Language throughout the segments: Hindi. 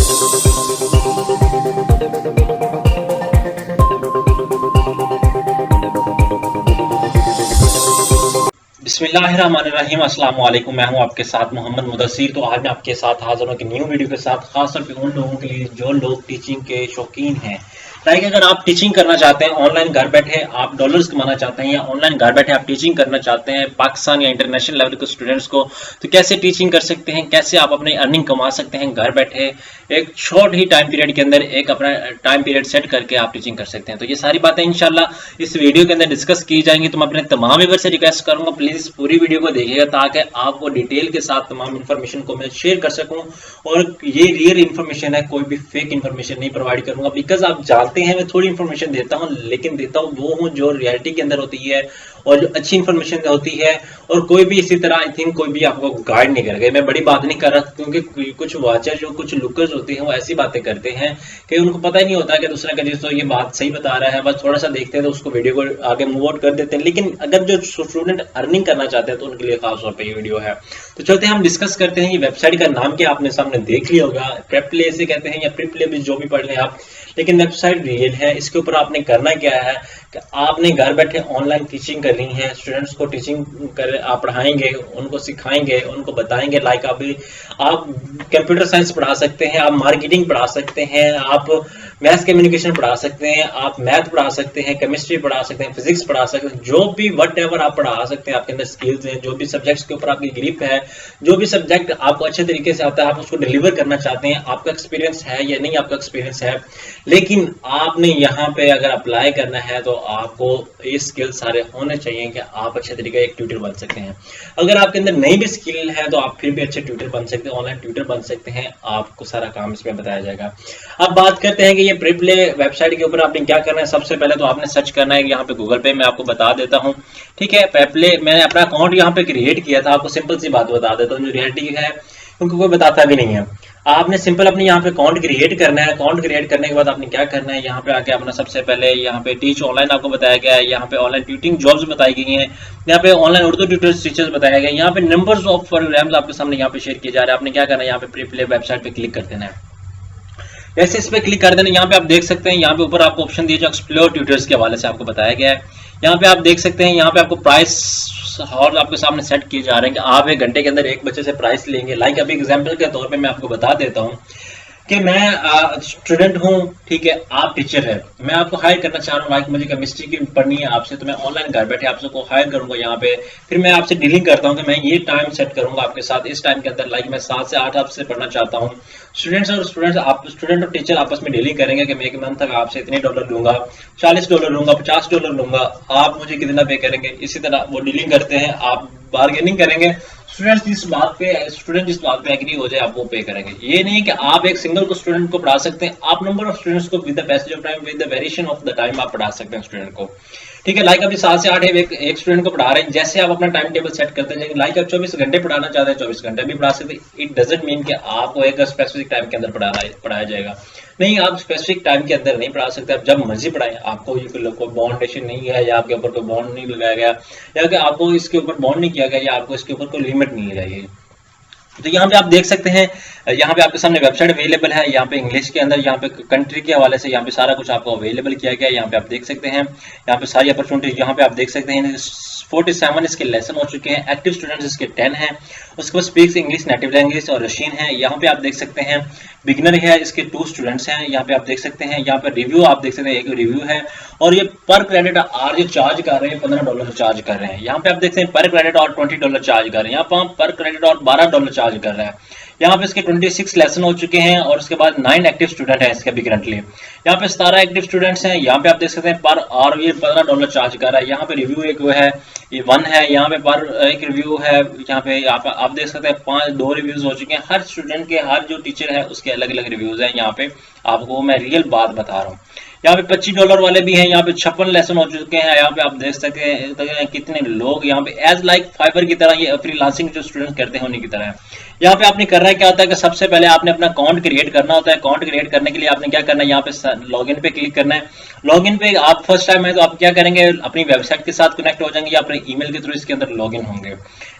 बिस्मिल्लाहिर्रहमानिर्रहीम, अस्सलाम वालेकुम। मैं हूं आपके साथ मोहम्मद मुदस्सिर। तो आज मैं आपके साथ हाजिर हूं कि न्यू वीडियो के साथ, खासतौर पे उन लोगों के लिए जो लोग टीचिंग के शौकीन हैं। लाइक अगर आप टीचिंग करना चाहते हैं, ऑनलाइन घर बैठे आप डॉलर्स कमाना चाहते हैं, या ऑनलाइन घर बैठे आप टीचिंग करना चाहते हैं पाकिस्तान या इंटरनेशनल लेवल के स्टूडेंट्स को, तो कैसे टीचिंग कर सकते हैं, कैसे आप अपनी अर्निंग कमा सकते हैं घर बैठे एक शॉर्ट ही टाइम पीरियड के अंदर, एक अपना टाइम पीरियड सेट करके आप टीचिंग कर सकते हैं। तो ये सारी बातें इंशाल्लाह इस वीडियो के अंदर डिस्कस की जाएंगी। तो मैं अपने तमाम व्यूअर्स से रिक्वेस्ट करूंगा, प्लीज पूरी वीडियो को देखिएगा ताकि आपको डिटेल के साथ तमाम इन्फॉर्मेशन को मैं शेयर कर सकूं। और ये रियल इन्फॉर्मेशन है, कोई भी फेक इन्फॉर्मेशन नहीं प्रोवाइड करूंगा। बिकॉज आप जानते हैं मैं थोड़ी इन्फॉर्मेशन देता हूं, लेकिन देता हूं वो हूं जो रियलिटी के अंदर होती है और जो अच्छी इन्फॉर्मेशन होती है। और कोई भी इसी तरह आई थिंक कोई भी आपको गाइड नहीं करेगा। मैं बड़ी बात नहीं कर रहा, क्योंकि कुछ वाचर जो कुछ लुकर्स होते हैं वो ऐसी बातें करते हैं कि उनको पता ही नहीं होता कि दूसरा का जिसको ये बात सही बता रहा है, बस थोड़ा सा देखते हैं तो उसको वीडियो को आगे मूव आउट कर देते हैं। लेकिन अगर जो स्टूडेंट अर्निंग करना चाहते हैं तो उनके लिए खास तौर पर ये वीडियो है। तो चलते हैं हम डिस्कस करते हैं। ये वेबसाइट का नाम क्या आपने सामने देख लिया होगा, प्रेपले से कहते हैं या प्रिपले भी, जो भी पढ़ लें आप, लेकिन वेबसाइट रियल है। इसके ऊपर आपने करना क्या है कि आपने घर बैठे ऑनलाइन टीचिंग करनी है। स्टूडेंट्स को टीचिंग कर आप पढ़ाएंगे, उनको सिखाएंगे, उनको बताएंगे। लाइक आप कंप्यूटर साइंस पढ़ा सकते हैं, आप मार्केटिंग पढ़ा सकते हैं, आप मैथ्स कम्युनिकेशन पढ़ा सकते हैं, आप मैथ पढ़ा सकते हैं, केमिस्ट्री पढ़ा सकते हैं, फिजिक्स पढ़ा सकते हैं, जो भी वट एवर आप पढ़ा सकते हैं। आपके अंदर स्किल्स हैं, जो भी सब्जेक्ट्स के ऊपर आपकी ग्रिप है, जो भी सब्जेक्ट आपको अच्छे तरीके से आता है, आप उसको डिलीवर करना चाहते हैं। आपका एक्सपीरियंस है या नहीं आपका एक्सपीरियंस है, लेकिन आपने यहाँ पे अगर अप्लाई करना है तो आपको ये स्किल सारे होने चाहिए कि आप अच्छे तरीके एक ट्यूटर बन सकते हैं। अगर आपके अंदर नहीं भी स्किल है तो आप फिर भी अच्छे ट्यूटर बन सकते हैं, ऑनलाइन ट्यूटर बन सकते हैं। आपको सारा काम इसमें बताया जाएगा। अब बात करते हैं कि ये प्रिपले वेबसाइट के ऊपर आपने क्या करना है। सबसे पहले तो आपने सर्च करना है यहाँ पे गूगल पे, मैं आपको बता देता हूँ, ठीक है। प्रिपले मैंने अपना अकाउंट यहाँ पे क्रिएट किया था। आपको सिंपल सी बात बता देता हूँ जो रियलिटी है, क्योंकि कोई बताता भी नहीं है। आपने सिंपल अपने यहाँ पे अकाउंट क्रिएट करना है। अकाउंट क्रिएट करने के बाद आपने क्या करना है, यहाँ पे आके अपना सबसे पहले यहाँ पे टीच ऑनलाइन आपको बताया गया है, यहाँ पे ऑनलाइन ट्यूटिंग जॉब्स बताई गई हैं, यहाँ पे ऑनलाइन उर्दू ट्यूटर्स टीचर्स बताया गया है, यहाँ पे नंबर्स ऑफ प्रोग्राम्स आपके सामने यहाँ पे शेयर किए जा रहे हैं। आपने क्या करना है, यहाँ पे प्रीप्ले वेबसाइट पे क्लिक कर देना है। जैसे इस पे क्लिक कर देना, यहाँ पे आप देख सकते हैं, यहाँ पे ऊपर आपको ऑप्शन दिया जो एक्सप्लोर ट्यूटर्स के हवाले से आपको बताया गया है। यहाँ पे आप देख सकते हैं, यहाँ पे आपको प्राइस और आपके सामने सेट किए जा रहे हैं कि आप एक घंटे के अंदर एक बच्चे से प्राइस लेंगे। लाइक अभी एग्जांपल के तौर पे मैं आपको बता देता हूँ कि मैं स्टूडेंट हूँ, ठीक है, आप टीचर है, मैं आपको हायर करना चाह रहा हूँ। लाइक मुझे केमिस्ट्री की पढ़नी है आपसे, तो मैं ऑनलाइन घर बैठे आपसे को हायर करूंगा यहाँ पे। फिर मैं आपसे डीलिंग करता हूँ कि मैं ये टाइम सेट करूंगा आपके साथ, इस टाइम के अंदर लाइक मैं 7 से 8 आपसे पढ़ना चाहता हूँ। स्टूडेंट और टीचर आपस में डीलिंग करेंगे कि मैं एक मंथ तक आपसे इतने डॉलर लूंगा, $40 लूंगा, $50 लूंगा, आप मुझे कितना पे करेंगे। इसी तरह वो डीलिंग करते हैं, आप बार्गेनिंग करेंगे। स्टूडेंट जिस बात पे एग्री हो जाए आप वो पे करेंगे। ये नहीं कि आप एक सिंगल को स्टूडेंट को पढ़ा सकते हैं, आप नंबर ऑफ स्टूडेंट्स को with the passage of time, with the variation of the time आप पढ़ा सकते हैं स्टूडेंट को, ठीक है। लाइक अभी 7 से 8 एक स्टूडेंट को पढ़ा रहे हैं। जैसे आप अपना टाइम टेबल सेट करते हैं, लाइक आप 24 घंटे पढ़ाना चाहते हैं, 24 घंटे भी पढ़ा सकते हैं। इट डजंट मीन कि आपको एक स्पेसिफिक टाइम के अंदर पढ़ाया जाएगा, नहीं, आप स्पेसिफिक टाइम के अंदर नहीं पढ़ा सकते। आप जब मर्जी पढ़ाएं, आपको ये कोई बाउंडेशन नहीं है, या आपके ऊपर कोई बॉन्ड नहीं लगाया गया, या कि आपको इसके ऊपर बॉन्ड नहीं किया गया, या आपको इसके ऊपर कोई लिमिट नहीं लगाई गई। तो यहाँ पे आप देख सकते हैं, यहाँ पे आपके सामने वेबसाइट अवेलेबल है, यहाँ पे इंग्लिश के अंदर, यहाँ पे कंट्री के हवाले से यहाँ पे सारा कुछ आपको अवेलेबल किया गया है। यहाँ पे आप देख सकते हैं, यहाँ पे सारी अपॉर्चुनिटीज यहाँ पे आप देख सकते हैं। 47 इसके लेसन हो चुके हैं, एक्टिव स्टूडेंट्स इसके 10 हैं। उसके बाद स्पीक्स इंग्लिश नेटिव लैंग्वेज और रशियन है। यहाँ पे आप देख सकते हैं बिगिनर है, इसके 2 स्टूडेंट्स हैं। यहाँ पे आप देख सकते हैं, यहाँ पे रिव्यू आप देख सकते हैं, एक रिव्यू है। और ये पर क्रेडिट आर जो चार्ज कर रहे हैं, $15 चार्ज कर रहे हैं। यहाँ पे आप देख सकते हैं पर क्रेडिट और $20 चार्ज कर रहे हैं। यहाँ पे पर क्रेडिट और $12 चार्ज कर रहे हैं। यहाँ पे इसके 26 लेसन हो चुके हैं, और उसके बाद 9 एक्टिव स्टूडेंट हैं इसके अभी करंटली। यहाँ पे 17 एक्टिव स्टूडेंट्स हैं। यहाँ पे आप देख सकते हैं पर और ये $15 चार्ज कर रहा है। यहाँ पे रिव्यू एक है, ये 1 है। यहाँ पे पर एक रिव्यू है। यहाँ पे आप देख सकते हैं 2 रिव्यूज हो चुके हैं। हर स्टूडेंट के, हर जो टीचर है उसके अलग अलग रिव्यूज हैं। यहाँ पे आपको मैं रियल बात बता रहा हूँ। यहाँ पे $25 वाले भी हैं, यहाँ पे 56 लेसन हो चुके हैं। यहाँ पे आप देख सकते हैं कितने लोग यहाँ पे एज लाइक फाइबर की तरह, ये फ्रीलांसिंग जो स्टूडेंट्स करते हैं उन्हीं की तरह है। यहाँ पे आपने करना है क्या होता है कि सबसे पहले आपने अपना अकाउंट क्रिएट करना होता है। अकाउंट क्रिएट करने के लिए आपने क्या करना है, यहाँ पे लॉगिन पे क्लिक करना है। लॉगिन पे आप फर्स्ट टाइम है तो आप क्या करेंगे, अपनी वेबसाइट के साथ कनेक्ट हो जाएंगे या अपने ईमेल के थ्रू इसके अंदर लॉगिन होंगे।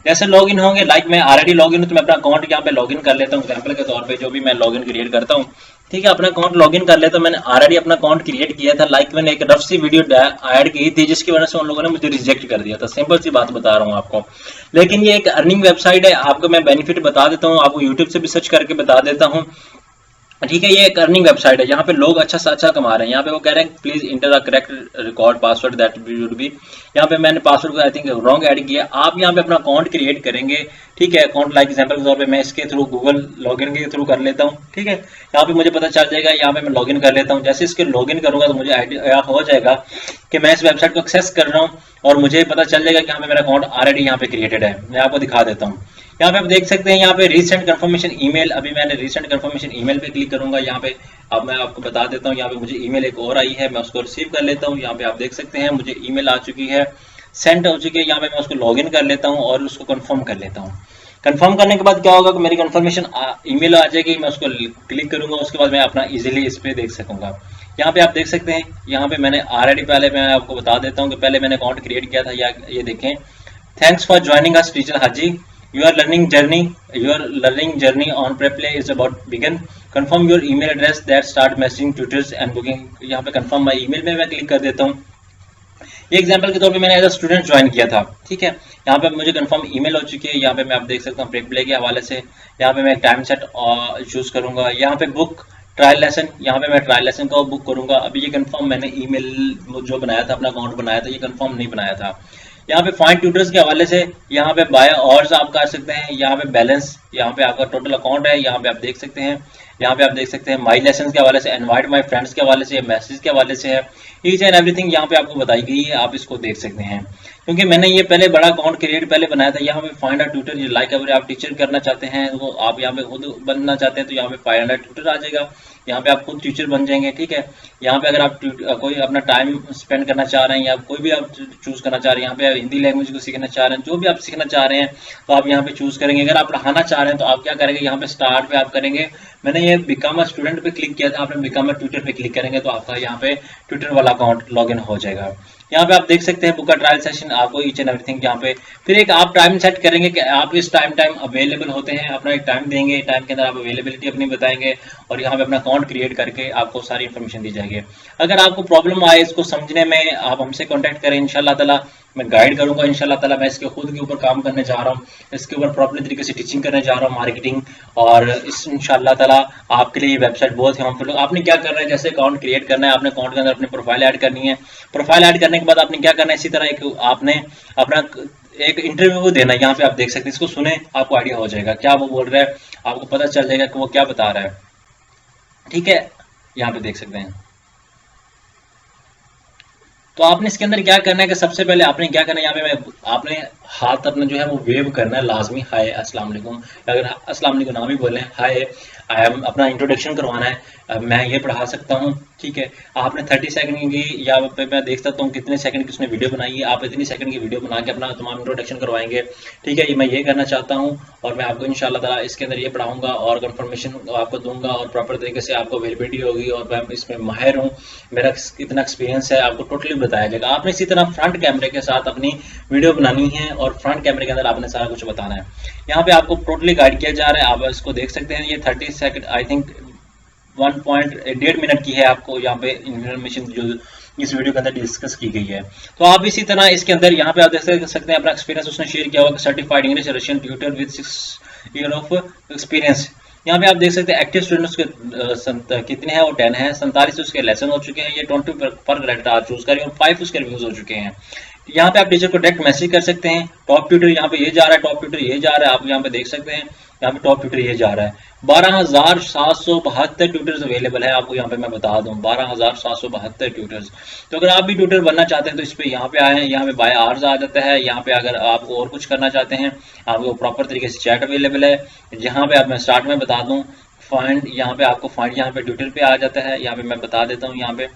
जैसे लॉगिन होंगे, लाइक मैं ऑलरेडी लॉगिन हूँ तो मैं अपना अकाउंट यहाँ पे लॉगिन कर लेता हूँ एग्जाम्पल के तौर पे, जो भी मैं लॉगिन क्रिएट करता हूँ। ठीक है, अपना अकाउंट लॉगिन कर लेता हूँ। मैंने ऑलरेडी अपना अकाउंट क्रिएट किया था, लाइक मैंने एक रफ सी वीडियो ऐड की थी जिसकी वजह से उन लोगों ने मुझे रिजेक्ट कर दिया था। सिंपल सी बात बता रहा हूँ आपको, लेकिन ये एक अर्निंग वेबसाइट है। आपको मैं बेनिफिट बता देता हूँ, आपको यूट्यूब से भी सर्च करके बता देता हूँ। ठीक है, ये एक अर्निंग वेबसाइट है, यहाँ पे लोग अच्छा से अच्छा कमा रहे हैं। यहाँ पे वो कह रहे हैं please enter the correct record password that would be. यहाँ पे मैंने पासवर्ड को आई थिंक रॉन्ग ऐड किया। आप यहाँ पे अपना अकाउंट क्रिएट करेंगे। ठीक है, अकाउंट लाइक एग्जांपल के तौर पे मैं इसके थ्रू गूगल लॉगिन के थ्रू कर लेता हूँ। ठीक है, यहाँ पे मुझे पता चल जाएगा, यहाँ पे मैं लॉगिन कर लेता हूँ। जैसे इसके लॉगिन करूंगा तो मुझे आइडिया हो जाएगा कि मैं इस वेबसाइट को एक्सेस कर रहा हूँ और मुझे पता चल जाएगा कि यहाँ पे मेरा अकाउंट ऑलरेडी यहाँ पे क्रिएटेड है। मैं आपको दिखा देता हूँ। यहाँ पे आप देख सकते हैं, यहाँ पे रीसेंट कंफर्मेशन ईमेल, अभी मैंने रीसेंट कंफर्मेशन ईमेल पे क्लिक करूंगा। यहाँ पे अब मैं आपको बता देता हूँ, यहाँ पे मुझे ईमेल एक और आई है, मैं उसको रिसीव कर लेता हूँ। यहाँ पे आप देख सकते हैं मुझे ईमेल आ चुकी है, सेंड हो चुकी है। यहाँ पे मैं उसको लॉगिन कर लेता हूँ और उसको कंफर्म कर लेता हूँ। कंफर्म करने के बाद क्या होगा कि मेरी कंफर्मेशन ईमेल आ जाएगी, मैं उसको क्लिक करूंगा, उसके बाद मैं अपना इजीली इस पे देख सकूंगा। यहाँ पे आप देख सकते हैं, यहाँ पे मैंने ऑलरेडी पहले मैं आपको बता देता हूँ कि पहले मैंने अकाउंट क्रिएट किया था। या ये देखें, thanks for joining us teacher Haji, your learning journey on Prepplay is about begin. Confirm your email address that start messaging tutors and booking. यहाँ पे confirm my email में मैं क्लिक कर देता हूँ। ये एग्जांपल के तौर पे मैंने एज अ स्टूडेंट ज्वाइन किया था। ठीक है, यहाँ पे मुझे कंफर्म ईमेल हो चुकी है। यहाँ पे मैं आप देख सकता हूँ प्रेप्ले के हवाले से। यहाँ पे मैं टाइम सेट चूज करूंगा। यहाँ पे बुक ट्रायल लेसन, यहाँ पे मैं ट्रायल लेसन का बुक करूंगा। अभी ये कंफर्म मैंने ईमेल जो बनाया था, अपना अकाउंट बनाया था, ये कंफर्म नहीं बनाया था। यहाँ पे फाइंड ट्यूटर्स के हवाले से यहाँ पे बाय आवर्स आप कर सकते हैं। यहाँ पे बैलेंस, यहाँ पे आपका टोटल अकाउंट है, यहाँ पे आप देख सकते हैं। यहाँ पे आप देख सकते हैं माई लेसन के हवाले से, इनवाइट माई फ्रेंड्स के हवाले से, मैसेज के हवाले से है। ईच एंड एवरीथिंग यहाँ पे आपको बताई गई है, आप इसको देख सकते हैं। क्योंकि मैंने ये पहले बड़ा अकाउंट क्रिएट पहले बनाया था। यहाँ पे फाइंड अ ट्यूटर, लाइक अगर आप टीचर करना चाहते हैं तो आप यहाँ पे खुद बनना चाहते हैं तो यहाँ पे फाइंड अ ट्यूटर आ जाएगा। यहाँ पे आप खुद टीचर बन जाएंगे। ठीक है, यहाँ पे अगर आप कोई अपना टाइम स्पेंड करना चाह रहे हैं या कोई भी आप चूज करना चाह रहे हैं, यहाँ पे हिंदी लैंग्वेज को सीखना चाह रहे हैं, जो भी आप सीखना चाह रहे हैं तो आप यहाँ पे चूज करेंगे। अगर आप पढ़ाना चाह रहे हैं तो आप क्या करेंगे, यहाँ पे स्टार्ट पे आप करेंगे। मैंने ये बिकम अ स्टूडेंट पे क्लिक किया था, आपने बिकम अ ट्यूटर पे क्लिक करेंगे तो आपका यहाँ पे ट्यूटर वाला अकाउंट लॉगिन हो जाएगा। यहाँ पे आप देख सकते हैं बुक का ट्रायल सेशन, आपको ईच एंड एवरीथिंग यहाँ पे। फिर एक आप टाइम सेट करेंगे कि आप इस टाइम अवेलेबल होते हैं, अपना एक टाइम देंगे, टाइम के अंदर आप अवेलेबिलिटी अपनी बताएंगे और यहाँ पे अपना अकाउंट क्रिएट करके आपको सारी इन्फॉर्मेशन दी जाएगी। अगर आपको प्रॉब्लम आए इसको समझने में, आप हमसे कॉन्टैक्ट करें, इंशाल्लाह ताला मैं गाइड करूंगा। इंशाल्लाह ताला मैं इसके खुद के ऊपर काम करने जा रहा हूँ, इसके ऊपर प्रॉपर तरीके से टीचिंग करने जा रहा हूँ, मार्केटिंग। और इस इंशाल्लाह ताला आपके लिए ये वेबसाइट बहुत ही हेल्पफुल है। आपने क्या करना है, जैसे अकाउंट क्रिएट करना है, आपने अकाउंट के अंदर अपनी प्रोफाइल ऐड करनी है। प्रोफाइल ऐड करने के बाद आपने क्या करना है, इसी तरह एक आपने अपना एक इंटरव्यू देना है। यहाँ पे आप देख सकते हैं, इसको सुने, आपको आइडिया हो जाएगा क्या वो बोल रहा है, आपको पता चल जाएगा कि वो क्या बता रहा है। ठीक है, यहाँ पे देख सकते हैं। तो आपने इसके अंदर क्या करना है कि सबसे पहले आपने क्या करना है, यहाँ पे आपने हाथ अपना जो है वो वेव करना है लाजमी, हाय अस्सलाम वालेकुम। अगर अस्सलाम वालेकुम ना भी बोले, हाय आई एम, अपना इंट्रोडक्शन करवाना है, मैं ये पढ़ा सकता हूँ। ठीक है, आपने 30 सेकंड की या मैं देख सकता हूँ कितने सेकंड की उसने वीडियो बनाई है, आप इतनी सेकंड की वीडियो बना के अपना तमाम इंट्रोडक्शन करवाएंगे। ठीक है, मैं ये करना चाहता हूँ और मैं आपको इंशाल्लाह ताला इसके अंदर ये पढ़ाऊंगा और कंफर्मेशन आपको दूंगा और प्रॉपर तरीके से आपको अवेलेबिलिटी होगी और मैं इसमें माहिर हूँ, मेरा कितना एक्सपीरियंस है आपको टोटली बताया जाएगा। आपने इसी तरह फ्रंट कैमरे के साथ अपनी वीडियो बनानी है और फ्रंट कैमरे के अंदर आपने सारा कुछ बताना है। यहाँ पे आपको टोटली गाइड किया जा रहा है, आप इसको देख सकते हैं। ये 30 सेकंड आई थिंक 1.1.5 मिनट की है, आपको यहाँ पे इंफॉर्मेशन जो इस वीडियो के अंदर डिस्कस की गई है। तो आप इसी तरह इसके अंदर यहाँ पे आप देख सकते हैं अपना एक्सपीरियंस उसने शेयर किया हुआ, certified English Russian tutor with 6 year of experience. यहाँ पे आप देख सकते हैं एक्टिव स्टूडेंट्स के कितने हैं, वो 10 है। 47 उसके लेसन हो चुके हैं, ये 20 पर क्रेडिट आवर चूज करें और 5 उसके रिव्यूज हो चुके हैं। यहाँ पे आप टीचर को डायरेक्ट मैसेज कर सकते हैं। टॉप ट्यूटर यहाँ पे ये जा रहा है, टॉप ट्यूटर ये जा रहा है, आप यहाँ पे देख सकते हैं, यहाँ पे टॉप ट्यूटर ये जा रहा है। 12,772 ट्यूटर्स अवेलेबल है, आपको यहाँ पे मैं बता दूं 12,772 ट्यूटर्स। तो अगर आप भी ट्यूटर बनना चाहते हैं तो इस पे यहाँ पे आए हैं, यहाँ पे बाय आवर्स आ जाता है। यहाँ पे अगर आप और कुछ करना चाहते हैं, आपको प्रॉपर तरीके से चैट अवेलेबल है। यहाँ पे आप मैं स्टार्ट में बता दूं फाइंड, यहाँ पे आपको फाइंड यहाँ पे ट्यूटर पे आ जाता है। यहाँ पे मैं बता देता हूँ, यहाँ पे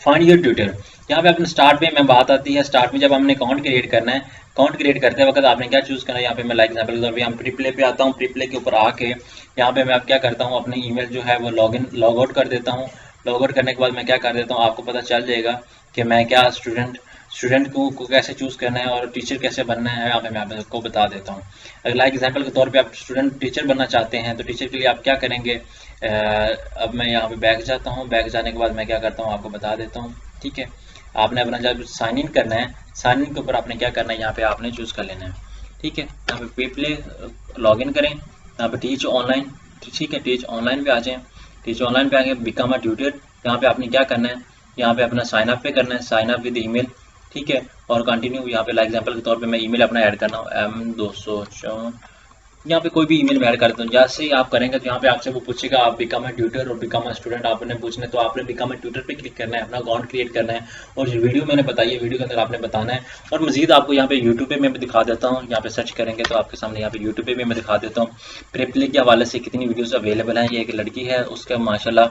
फाइंड योर ट्यूटर। यहाँ पे अपने स्टार्ट में बात आती है, स्टार्ट में जब हमने अकाउंट क्रिएट करना है, अकाउंट क्रिएट करते वक्त आपने क्या चूज़ करना है। यहाँ पे मैं लाइक एग्जाम्पल के तौर पे यहाँ प्री प्ले पे आता हूँ, प्री प्ले के ऊपर आके यहाँ पे मैं अब क्या करता हूँ, अपनी ईमेल जो है वो लॉग आउट कर देता हूँ। लॉग आउट करने के बाद मैं क्या कर देता हूँ, आपको पता चल जाएगा कि मैं क्या स्टूडेंट को कैसे चूज़ करना है और टीचर कैसे बनना है, यहाँ पे मैं आपको बता देता हूँ। अगर लाइक एग्जाम्पल के तौर पे आप स्टूडेंट टीचर बनना चाहते हैं तो टीचर के लिए आप क्या करेंगे। अब मैं यहाँ पे बैक जाता हूँ, बैक जाने के बाद मैं क्या करता हूँ आपको बता देता हूँ। ठीक है, आपने अपना जब साइन इन करना है, साइन इन के ऊपर आपने क्या करना है, यहाँ पे आपने चूज़ कर लेना है। ठीक है, यहाँ पे पे प्ले लॉग इन करें, यहाँ पे टीच ऑनलाइन। ठीक है, टीच ऑनलाइन पे आ जाएँ, टीच ऑनलाइन पे आगे बिकम अ ट्यूटर, यहाँ पे आपने क्या करना है, यहाँ पे अपना साइन अप पे करना है, साइन अप विद ईमेल। ठीक है, और कंटिन्यू यहाँ पे लाइक एग्जांपल के तौर पे मैं ईमेल अपना ऐड करना हूँ M254, यहाँ पे कोई भी ईमेल में ऐड कर देता हूँ। जैसे ही आप करेंगे तो यहाँ पे आपसे वो पूछेगा आप बिकम अ ट्यूटर और बिकम अ स्टूडेंट आपने पूछना है, तो आपने बिकम अ ट्यूटर पे क्लिक करना है, अपना अकाउंट क्रिएट करना है और जो वीडियो मैंने बताई है वीडियो के अंदर आपने बताना है। और मजीद आपको यहाँ पे यूट्यूब पे मैं भी दिखा देता हूँ, यहाँ पे सर्च करेंगे तो आपके सामने यहाँ पे यूट्यूब पे भी मैं दिखा देता हूँ प्री-प्ले के हवाले से कितनी वीडियोज़ अवेलेबल हैं। ये एक लड़की है, उसका माशाल्लाह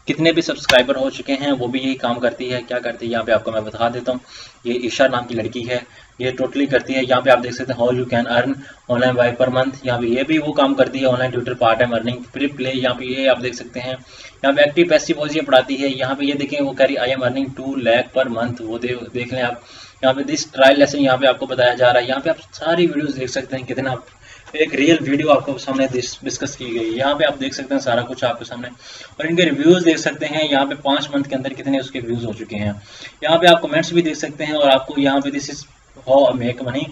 कितने भी सब्सक्राइबर हो चुके हैं, वो भी यही काम करती है। क्या करती है यहाँ पे आपको मैं बता देता हूँ। ये ईशा नाम की लड़की है, ये टोटली करती है। यहाँ पे आप देख सकते हैं how you can earn online by per month, यहाँ पे ये भी वो काम करती है online tutor part time earning pre play. यहाँ पे ये आप देख सकते हैं, यहाँ पे एक्टिव पैसिव वॉइस ये पढ़ाती है। यहाँ पे ये देखें वो कह रही I am earning 2 lakh per month, वो देख लें आप। यहाँ पे दिस ट्रायल लेसन यहाँ पे आपको बताया जा रहा है। यहाँ पे आप सारी वीडियोस देख सकते हैं, कितना एक रियल वीडियो आपको सामने डिस्कस की गई। यहाँ पे आप देख सकते हैं सारा कुछ आपके सामने, और इनके रिव्यूज देख सकते हैं। यहाँ पे 5 मंथ के अंदर कितने उसके व्यूज हो चुके हैं। यहाँ पे आप कमेंट्स भी देख सकते हैं, और आपको यहाँ पे this is how make money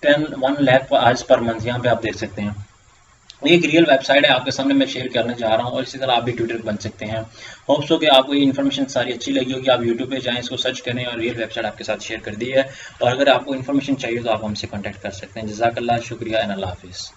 1 lakh आज पर मंथ, यहाँ पे आप देख सकते हैं। एक रियल वेबसाइट है आपके सामने मैं शेयर करने जा रहा हूँ, और इसी तरह आप भी ट्यूटर बन सकते हैं। होप सो कि आपको ये इन्फॉर्मेशन सारी अच्छी लगी होगी। आप यूट्यूब पे जाएं, इसको सर्च करें, और रियल वेबसाइट आपके साथ शेयर कर दी है। और अगर आपको इन्फॉर्मेशन चाहिए तो आप हमसे कॉन्टैक्ट कर सकते हैं। जज़ाकल्लाह, शुक्रिया एंड अल्लाह हाफिज़।